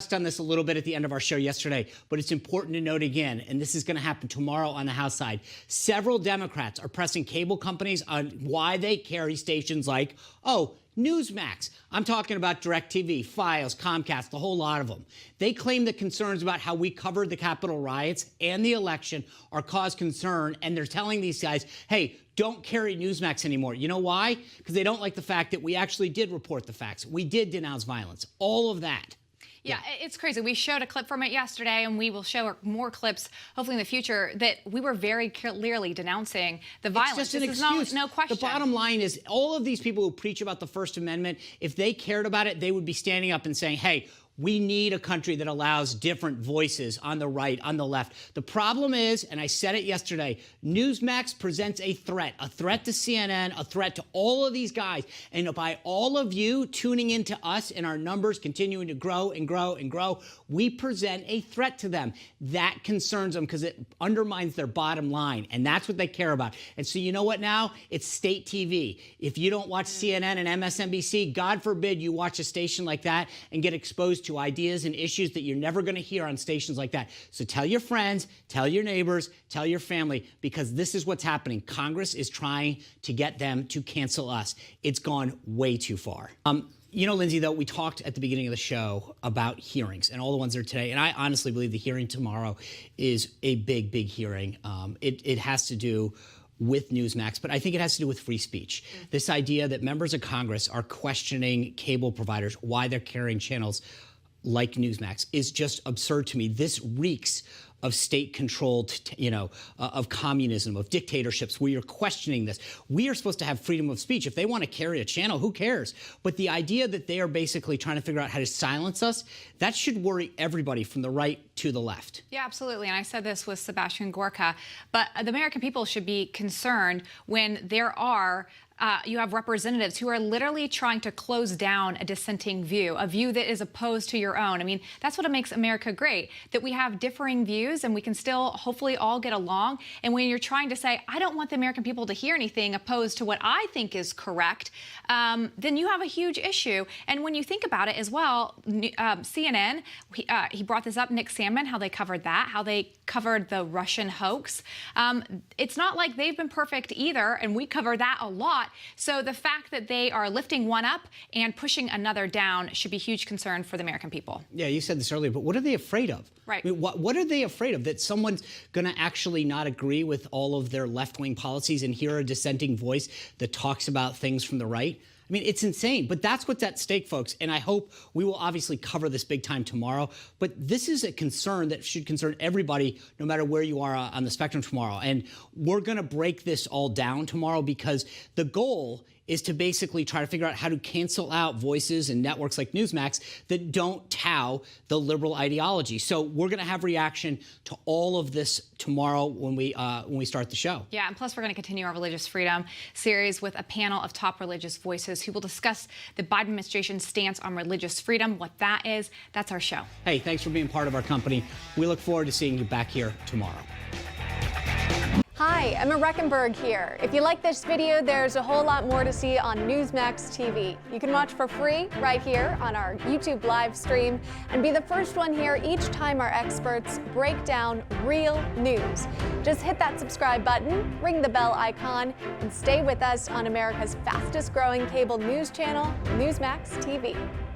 touched on this a little bit at the end of our show yesterday, but it's important to note again, and this is going to happen tomorrow on the House side. Several Democrats are pressing cable companies on why they carry stations like, Newsmax. I'm talking about DirecTV, Files, Comcast, the whole lot of them. They claim that concerns about how we covered the Capitol riots and the election are cause concern, and they're telling these guys, hey, don't carry Newsmax anymore. You know why? Because they don't like the fact that we actually did report the facts. We did denounce violence. All of that. Yeah, it's crazy. We showed a clip from it yesterday, and we will show more clips, hopefully in the future, that we were very clearly denouncing the violence. It's just an excuse. No question. The bottom line is all of these people who preach about the First Amendment, if they cared about it, they would be standing up and saying, hey, we need a country that allows different voices on the right, on the left. The problem is, and I said it yesterday, Newsmax presents a threat to CNN, a threat to all of these guys. And by all of you tuning into us and our numbers continuing to grow and grow and grow, we present a threat to them. That concerns them because it undermines their bottom line. And that's what they care about. And so you know what now? It's state TV. If you don't watch CNN and MSNBC, God forbid you watch a station like that and get exposed to ideas and issues that you're never going to hear on stations like that. So tell your friends, tell your neighbors, tell your family, because this is what's happening. Congress is trying to get them to cancel us. It's gone way too far. You know, Lyndsay, though, we talked at the beginning of the show about hearings and all the ones that are today. And I honestly believe the hearing tomorrow is a big, big hearing. It has to do with Newsmax, but I think it has to do with free speech. This idea that members of Congress are questioning cable providers, why they're carrying channels like Newsmax, is just absurd to me. This reeks of state-controlled, of communism, of dictatorships, where you're questioning this. We are supposed to have freedom of speech. If they want to carry a channel, who cares? But the idea that they are basically trying to figure out how to silence us, that should worry everybody from the right to the left. Yeah, absolutely. And I said this with Sebastian Gorka, but the American people should be concerned when there are you have representatives who are literally trying to close down a dissenting view, a view that is opposed to your own. I mean, that's what makes America great, that we have differing views and we can still hopefully all get along. And when you're trying to say, I don't want the American people to hear anything opposed to what I think is correct, then you have a huge issue. And when you think about it as well, CNN, he brought this up, Nick Salmon, how they covered that, how they covered the Russian hoax. It's not like they've been perfect either, and we cover that a lot. So the fact that they are lifting one up and pushing another down should be huge concern for the American people. Yeah, you said this earlier, but what are they afraid of? Right. I mean, what are they afraid of? That someone's going to actually not agree with all of their left-wing policies and hear a dissenting voice that talks about things from the right? I mean, it's insane, but that's what's at stake, folks. And I hope we will obviously cover this big time tomorrow. But this is a concern that should concern everybody, no matter where you are on the spectrum tomorrow. And we're going to break this all down tomorrow because the goal is to basically try to figure out how to cancel out voices and networks like Newsmax that don't tout the liberal ideology. So we're going to have reaction to all of this tomorrow when we start the show. Yeah, and plus we're going to continue our Religious Freedom series with a panel of top religious voices who will discuss the Biden administration's stance on religious freedom, what that is. That's our show. Hey, thanks for being part of our company. We look forward to seeing you back here tomorrow. Hi, Emma Reckenberg here. If you like this video, there's a whole lot more to see on Newsmax TV. You can watch for free right here on our YouTube live stream and be the first one here each time our experts break down real news. Just hit that subscribe button, ring the bell icon, and stay with us on America's fastest growing cable news channel, Newsmax TV.